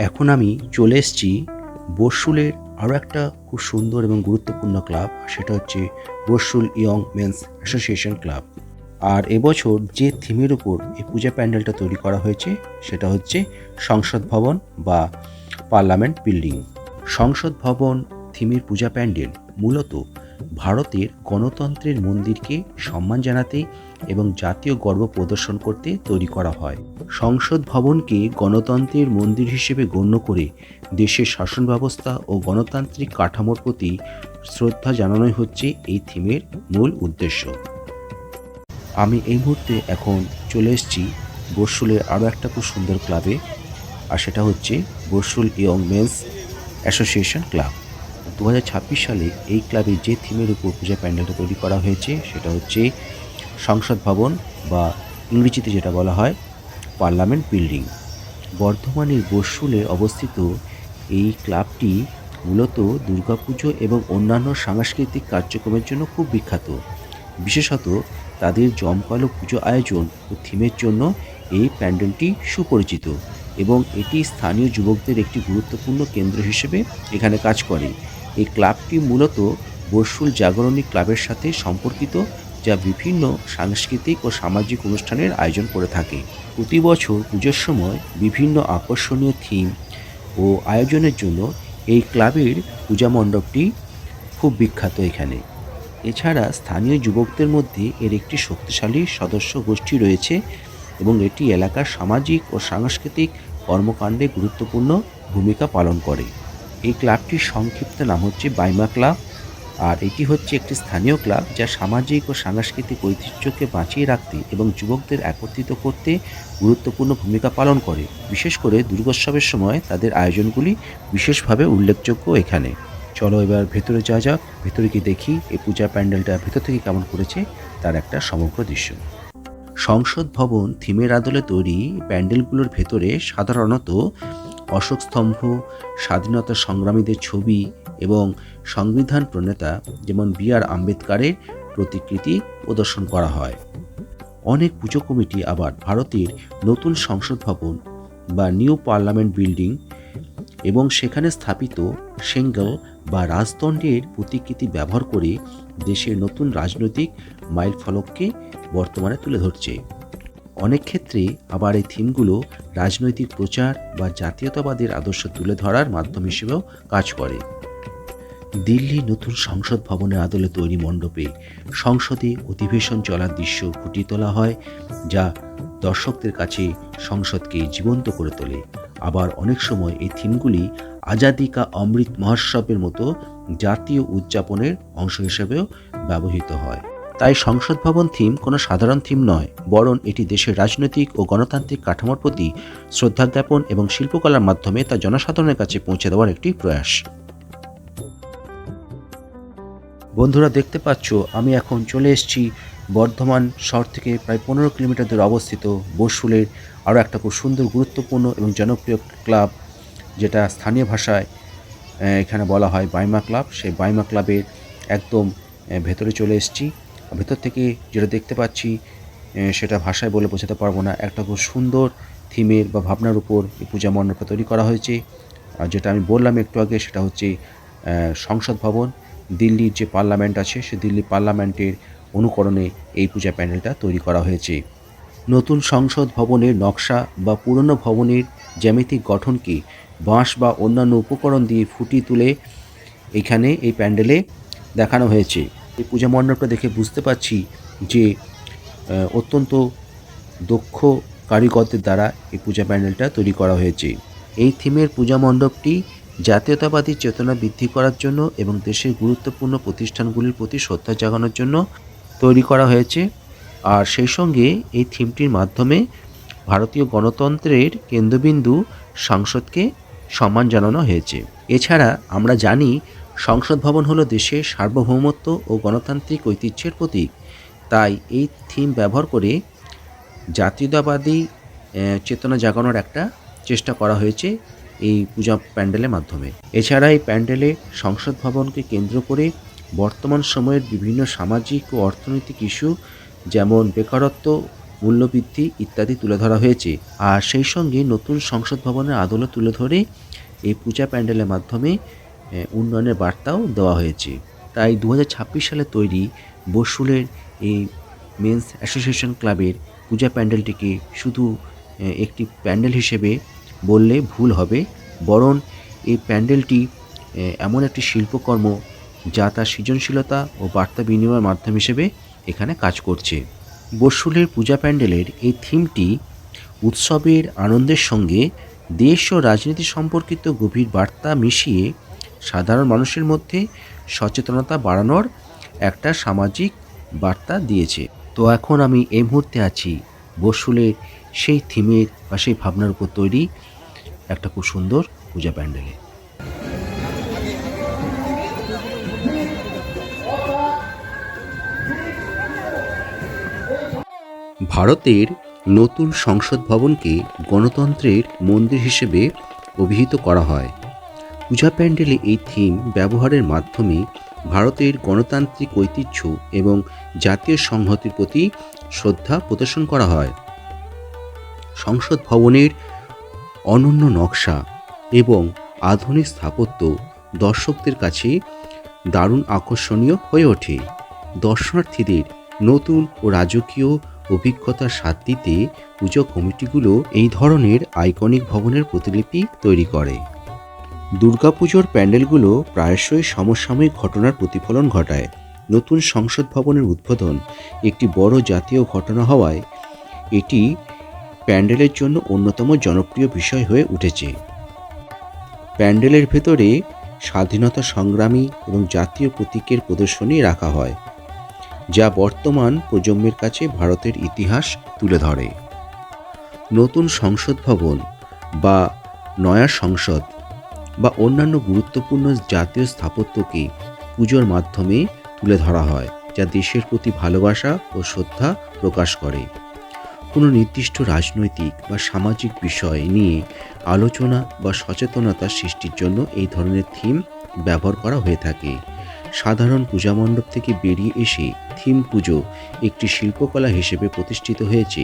এখন আমি চলে এসেছি বর্ষুলের আরও একটা খুব সুন্দর এবং গুরুত্বপূর্ণ ক্লাব, সেটা হচ্ছে বর্ষুল ইয়ং মেন্স অ্যাসোসিয়েশন ক্লাব। আর এবছর যে থিমের উপর এই পূজা প্যান্ডেলটা তৈরি করা হয়েছে সেটা হচ্ছে সংসদ ভবন বা পার্লামেন্ট বিল্ডিং। সংসদ ভবন থিমের পূজা প্যান্ডেল মূলত ভারতের গণতন্ত্রের মন্দিরকে সম্মান জানাতে এবং জাতীয় গর্ব প্রদর্শন করতে তৈরি করা হয়। সংসদ ভবনকে গণতন্ত্রের মন্দির হিসেবে গণ্য করে দেশের শাসন ব্যবস্থা ও গণতান্ত্রিক কাঠামোর প্রতি শ্রদ্ধা জানানোই হচ্ছে এই থিমের মূল উদ্দেশ্য। আমি এই মুহূর্তে এখন চলে এসেছি বর্ষুলের আরও একটা খুব সুন্দর ক্লাবে, আর সেটা হচ্ছে বর্ষুল ইয়ং মেন্স অ্যাসোসিয়েশন ক্লাব। 2026 সালে এই ক্লাবে যে থিমের উপর পূজা প্যান্ডেলটা তৈরি করা হয়েছে সেটা হচ্ছে সংসদ ভবন বা ইংরেজিতে যেটা বলা হয় পার্লামেন্ট বিল্ডিং। বর্ধমানের বর্ষুলে অবস্থিত এই ক্লাবটি মূলত দুর্গাপুজো এবং অন্যান্য সাংস্কৃতিক কার্যক্রমের জন্য খুব বিখ্যাত। বিশেষত তাদের জমকালো পুজো আয়োজন ও থিমের জন্য এই প্যান্ডেলটি সুপরিচিত এবং এটি স্থানীয় যুবকদের একটি গুরুত্বপূর্ণ কেন্দ্র হিসেবে এখানে কাজ করে। এই ক্লাবটি মূলত বর্ষুল জাগরণী ক্লাবের সাথে সম্পর্কিত, যা বিভিন্ন সাংস্কৃতিক ও সামাজিক অনুষ্ঠানের আয়োজন করে থাকে। প্রতি বছর পুজোর সময় বিভিন্ন আকর্ষণীয় থিম ও আয়োজনের জন্য এই ক্লাবের পূজা মণ্ডপটি খুব বিখ্যাত এখানে। এছাড়া স্থানীয় যুবকদের মধ্যে এর একটি শক্তিশালী সদস্য গোষ্ঠী রয়েছে এবং এটি এলাকার সামাজিক ও সাংস্কৃতিক কর্মকাণ্ডে গুরুত্বপূর্ণ ভূমিকা পালন করে। এই ক্লাবটির সংক্ষিপ্ত নাম হচ্ছে বাইমা ক্লাব, আর এটি হচ্ছে একটি স্থানীয় ক্লাব যা সামাজিক ও সাংস্কৃতিক ঐতিহ্যকে বাঁচিয়ে রাখতে এবং যুবকদের একত্রিত করতে গুরুত্বপূর্ণ ভূমিকা পালন করে। বিশেষ করে দুর্গোৎসবের সময় তাদের আয়োজনগুলি বিশেষভাবে উল্লেখযোগ্য এখানে। চলো এবার ভেতরে যাওয়া যাক, ভেতরে গিয়ে দেখি এই পূজা প্যান্ডেলটা ভেতর থেকে কেমন করেছে তার একটা সমগ্র দৃশ্য। সংসদ ভবন থিমের আদলে তৈরি প্যান্ডেলগুলোর ভেতরে সাধারণত অশোক স্তম্ভ, স্বাধীনতা সংগ্রামীদের ছবি এবং সংবিধান প্রণেতা যেমন বি.আর. আম্বেদকরের প্রতিকৃতি প্রদর্শন করা হয়। অনেক পুজো কমিটি আবার ভারতের নতুন সংসদ ভবন বা নিউ পার্লামেন্ট বিল্ডিং এবং সেখানে স্থাপিত সেঙ্গেল বা রাজদণ্ডের প্রতিকৃতি ব্যবহার করে দেশের নতুন রাজনৈতিক মাইলফলককে বর্তমানে তুলে ধরছে। অনেক ক্ষেত্রে আবার এই থিমগুলো রাজনৈতিক প্রচার বা জাতীয়তাবাদের আদর্শ তুলে ধরার মাধ্যম হিসেবেও কাজ করে। দিল্লি নতুন সংসদ ভবনের আদলে তৈরি মণ্ডপে সংসদে অধিবেশন চলার দৃশ্য ফুটিয়ে তোলা হয়, যা দর্শকদের কাছে সংসদকে জীবন্ত করে তোলে। আবার অনেক সময় এই থিমগুলি আজাদি কা অমৃত মহোৎসবের মতো জাতীয় উদযাপনের অংশ হিসেবেও ব্যবহৃত হয়। তাই সংসদ ভবন থিম কোনো সাধারণ থিম নয়, বরং এটি দেশের রাজনৈতিক ও গণতান্ত্রিক কাঠামোর প্রতি শ্রদ্ধা জ্ঞাপন এবং শিল্পকলার মাধ্যমে তা জনসাধারণের কাছে পৌঁছে দেওয়ার একটি প্রয়াস। বন্ধুরা দেখতে পাচ্ছ আমি এখন চলে এসেছি বর্ধমান শহর থেকে প্রায় 15 কিলোমিটার দূরে অবস্থিত বর্ষুলের আরও একটা খুব সুন্দর গুরুত্বপূর্ণ এবং জনপ্রিয় ক্লাব, যেটা স্থানীয় ভাষায় এখানে বলা হয় বাইমা ক্লাব। সেই বাইমা ক্লাবের একদম ভেতরে চলে এসেছি। ভেতর থেকে যেটা দেখতে পাচ্ছি সেটা ভাষায় বলে বোঝাতে পারবো না। একটা খুব সুন্দর থিমের বা ভাবনার উপর এই পূজা মণ্ডপটা তৈরি করা হয়েছে। আর যেটা আমি বললাম একটু আগে সেটা হচ্ছে সংসদ ভবন, দিল্লির যে পার্লামেন্ট আছে সে দিল্লি পার্লামেন্টের অনুকরণে এই পূজা প্যান্ডেলটা তৈরি করা হয়েছে। নতুন সংসদ ভবনের নকশা বা পুরনো ভবনের জ্যামিতিক গঠনকে বাঁশ বা অন্যান্য উপকরণ দিয়ে ফুটিয়ে তুলে এখানে এই প্যান্ডেলে দেখানো হয়েছে। এই পূজা মণ্ডপটা দেখে বুঝতে পারছি যে অত্যন্ত দক্ষ কারিগরদের দ্বারা এই পূজা প্যান্ডেলটা তৈরি করা হয়েছে। এই থিমের পূজা মণ্ডপটি জাতীয়তাবাদী চেতনা বৃদ্ধি করার জন্য এবং দেশের গুরুত্বপূর্ণ প্রতিষ্ঠানগুলির প্রতি শ্রদ্ধা জাগানোর জন্য তৈরি করা হয়েছে। আর সেই সঙ্গে এই থিমটির মাধ্যমে ভারতীয় গণতন্ত্রের কেন্দ্রবিন্দু সংসদকে সম্মান জানানো হয়েছে। এছাড়া আমরা জানি সংসদ ভবন হলো দেশের সার্বভৌমত্ব ও গণতান্ত্রিক ঐতিহ্যের প্রতীক। তাই এই থিম ব্যবহার করে জাতীয়তাবাদী চেতনা জাগানোর একটা চেষ্টা করা হয়েছে এই পূজা প্যান্ডেলের মাধ্যমে। এছাড়া এই প্যান্ডেলে সংসদ ভবনকে কেন্দ্র করে বর্তমান সময়ের বিভিন্ন সামাজিক ও অর্থনৈতিক ইস্যু যেমন বেকারত্ব মূল্যবৃদ্ধি ইত্যাদি তুলে ধরা হয়েছে। আর সেই সঙ্গে নতুন সংসদ ভবনের আদলও তুলে ধরে এই পূজা প্যান্ডেলের মাধ্যমে উন্নয়নের বার্তাও দেওয়া হয়েছে। তাই 2026 সালে তৈরি বসুলের এই মেন্স অ্যাসোসিয়েশন ক্লাবের পূজা প্যান্ডেলটিকে শুধু একটি প্যান্ডেল হিসেবে বললে ভুল হবে, বরং এই প্যান্ডেলটি এমন একটি শিল্পকর্ম যা তার সৃজনশীলতা ও বার্তা বিনিময়ের মাধ্যম হিসেবে এখানে কাজ করছে। বসুলের পূজা প্যান্ডেলের এই থিমটি উৎসবের আনন্দের সঙ্গে দেশ ও রাজনীতি সম্পর্কিত গভীর বার্তা মিশিয়ে সাধারণ মানুষের মধ্যে সচেতনতা বাড়ানোর একটা সামাজিক বার্তা দিয়েছে। তো এখন আমি এই মুহূর্তে আছি বসুলের সেই থিমের বা সেই ভাবনার উপর তৈরি একটা খুব সুন্দর পূজা প্যান্ডেলে। ভারতের নতুন সংসদ ভবনকে গণতন্ত্রের মন্দির হিসেবে অভিহিত করা হয়। পূজা প্যান্ডেলে এই থিম ব্যবহারের মাধ্যমে ভারতের গণতান্ত্রিক ঐতিহ্য এবং জাতীয় সংহতির প্রতি শ্রদ্ধা প্রদর্শন করা হয়। সংসদ ভবনের অনন্য নকশা এবং আধুনিক স্থাপত্য দর্শকদের কাছে দারুণ আকর্ষণীয় হয়ে ওঠে। দর্শনার্থীদের নতুন ও রাজকীয় অভিজ্ঞতার স্বাদ দিতে পুজো কমিটিগুলো এই ধরনের আইকনিক ভবনের প্রতিলিপি তৈরি করে। দুর্গাপুজোর প্যান্ডেলগুলো প্রায়শই সমসাময়িক ঘটনার প্রতিফলন ঘটায়। নতুন সংসদ ভবনের উদ্বোধন একটি বড় জাতীয় ঘটনা হওয়ায় এটি প্যান্ডেলের জন্য অন্যতম জনপ্রিয় বিষয় হয়ে উঠেছে। প্যান্ডেলের ভেতরে স্বাধীনতা সংগ্রামী এবং জাতীয় প্রতীকের প্রদর্শনী রাখা হয়, যা বর্তমান প্রজন্মের কাছে ভারতের ইতিহাস তুলে ধরে। নতুন সংসদ ভবন বা নয়া সংসদ বা অন্যান্য গুরুত্বপূর্ণ জাতীয় স্থাপত্যকে পুজোর মাধ্যমে তুলে ধরা হয়, যা দেশের প্রতি ভালোবাসা ও শ্রদ্ধা প্রকাশ করে। কোনো নির্দিষ্ট রাজনৈতিক বা সামাজিক বিষয় নিয়ে আলোচনা বা সচেতনতা সৃষ্টির জন্য এই ধরনের থিম ব্যবহার করা হয়ে থাকে। সাধারণ পূজা মণ্ডপ থেকে বেরিয়ে এসে থিম পুজো একটি শিল্পকলা হিসেবে প্রতিষ্ঠিত হয়েছে,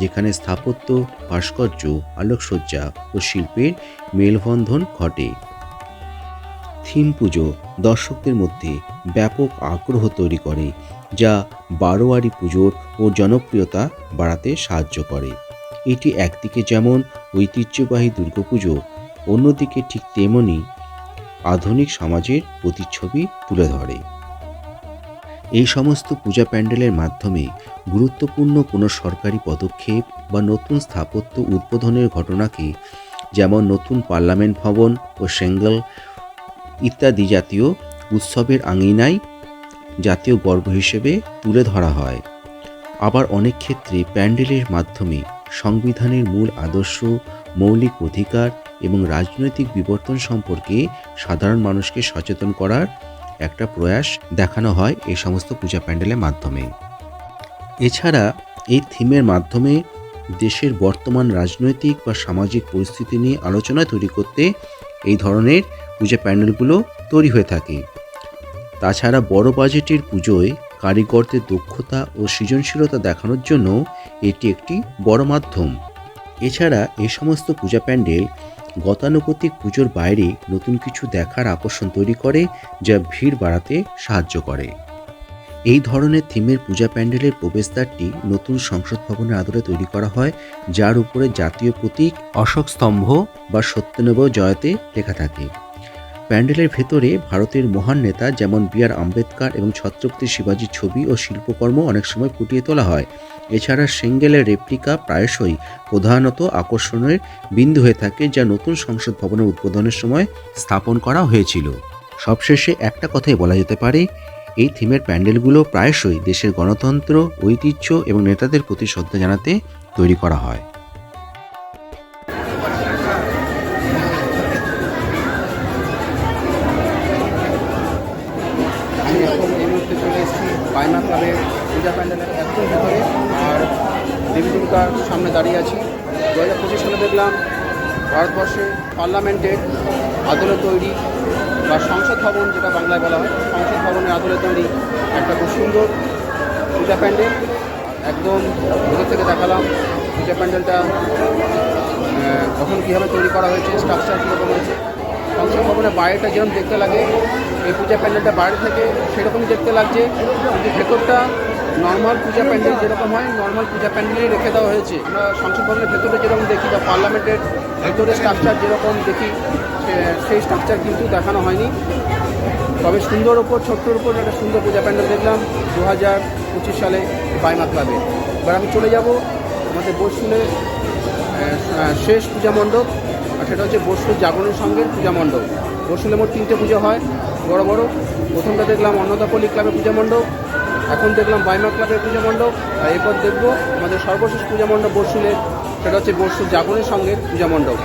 যেখানে স্থাপত্য, ভাস্কর্য, আলোকসজ্জা ও শিল্পের মেলবন্ধন ঘটে। থিম পুজো দর্শকদের মধ্যে ব্যাপক আগ্রহ তৈরি করে, যা বারোয়ারি পুজোর ও জনপ্রিয়তা বাড়াতে সাহায্য করে। এটি একদিকে যেমন ঐতিহ্যবাহী দুর্গাপুজো, অন্যদিকে ঠিক তেমনি আধুনিক সমাজের প্রতিচ্ছবি তুলে ধরে। এই সমস্ত পূজা প্যান্ডেলের মাধ্যমে গুরুত্বপূর্ণ কোনো সরকারি পদক্ষেপ বা নতুন স্থাপত্য উদ্বোধনের ঘটনাকে, যেমন নতুন পার্লামেন্ট ভবন ও সেঙ্গেল ইত্যাদি জাতীয় উৎসবের আঙিনায় জাতীয় গর্ব হিসেবে তুলে ধরা হয়। আবার অনেক ক্ষেত্রে প্যান্ডেলের মাধ্যমে সংবিধানের মূল আদর্শ, মৌলিক অধিকার এবং রাজনৈতিক বিবর্তন সম্পর্কে সাধারণ মানুষকে সচেতন করার একটা প্রয়াস দেখানো হয় এই সমস্ত পূজা প্যান্ডেলের মাধ্যমে। এছাড়া এই থিমের মাধ্যমে দেশের বর্তমান রাজনৈতিক বা সামাজিক পরিস্থিতি নিয়ে আলোচনা তৈরি করতে এই ধরনের পূজা প্যান্ডেলগুলো তৈরি হয়ে থাকে। তাছাড়া বড় বাজেটের পুজোয় কারিগরদের দক্ষতা ও সৃজনশীলতা দেখানোর জন্য এটি একটি বড় মাধ্যম। এছাড়া এই সমস্ত পূজা প্যান্ডেল গতানুগতিক পুজোর বাইরে নতুন কিছু দেখার আকর্ষণ তৈরি করে, যা ভিড় বাড়াতে সাহায্য করে। এই ধরনের থিমের পূজা প্যান্ডেলের প্রবেশদ্বারটি নতুন সংসদ ভবনের আদলে তৈরি করা হয়, যার উপরে জাতীয় প্রতীক অশোক স্তম্ভ বা সত্যমেব জয়তে লেখা থাকে। প্যান্ডেলের ভেতরে ভারতের মহান নেতা যেমন বি.আর. আম্বেদকর এবং ছত্রপতি শিবাজির ছবি ও শিল্পকর্ম অনেক সময় ফুটিয়ে তোলা হয়। এছাড়া সেঙ্গেলের রেপ্লিকা প্রায়শই প্রধানত আকর্ষণের বিন্দু হয়ে থাকে, যা নতুন সংসদ ভবনের উদ্বোধনের সময় স্থাপন করা হয়েছিল। সবশেষে একটা কথাই বলা যেতে পারে, এই থিমের প্যান্ডেলগুলো প্রায়শই দেশের গণতন্ত্র, ঐতিহ্য এবং নেতাদের প্রতি শ্রদ্ধা জানাতে তৈরি করা হয়। আমি এখন এই মুহূর্তে চলে এসেছি বায়না ক্লাবের পূজা প্যান্ডেলের একদম ভেতরে, আর দেবী দুর্গার সামনে দাঁড়িয়ে আছি। 2025 সালে দেখলাম ভারতবর্ষে পার্লামেন্টের আদলে তৈরি বা সংসদ ভবন, যেটা বাংলায় বলা হয়, সংসদ ভবনের আদলে তৈরি একটা খুব সুন্দর পূজা প্যান্ডেল। একদম ভেতর থেকে দেখালাম পূজা প্যান্ডেলটা কখন কীভাবে তৈরি করা হয়েছে, স্ট্রাকচার কীরকম হয়েছে। ফাংশন ভবনের বাইরেটা যেরকম দেখতে লাগে এই পূজা প্যান্ডেলটা বাইরে থেকে সেরকমই দেখতে লাগছে, কিন্তু ভেতরটা নর্মাল পূজা প্যান্ডেল যেরকম হয় নর্মাল পূজা প্যান্ডেলই রেখে দেওয়া হয়েছে। আমরা সংসদ ভবনের ভেতরে যেরকম দেখি বা পার্লামেন্টের ভেতরে স্ট্রাকচার যেরকম দেখি সেই স্ট্রাকচার কিন্তু দেখানো হয়নি। তবে সুন্দর ওপর ছোট্টর উপর একটা সুন্দর পূজা প্যান্ডেল দেখলাম 2025 সালে বাইমা ক্লাবে। এবার আমি চলে যাব আমাদের বসুলের শেষ পূজা মণ্ডপ, আর সেটা হচ্ছে বসুল জাগরণের সঙ্গে পূজা মণ্ডপ। বসুলে মোট 3টে পুজো হয় বড় বড়। প্রথমটা দেখলাম অন্নদাপল্লী ক্লাবের পূজা মণ্ডপ, এখন দেখলাম বাইমা ক্লাবের পূজা মণ্ডপ, আর এরপর দেখব আমাদের সর্বশেষ পূজা মণ্ডপ বসুলের, সেটা হচ্ছে বসুল জাগরণের সঙ্গে পূজা মণ্ডপ।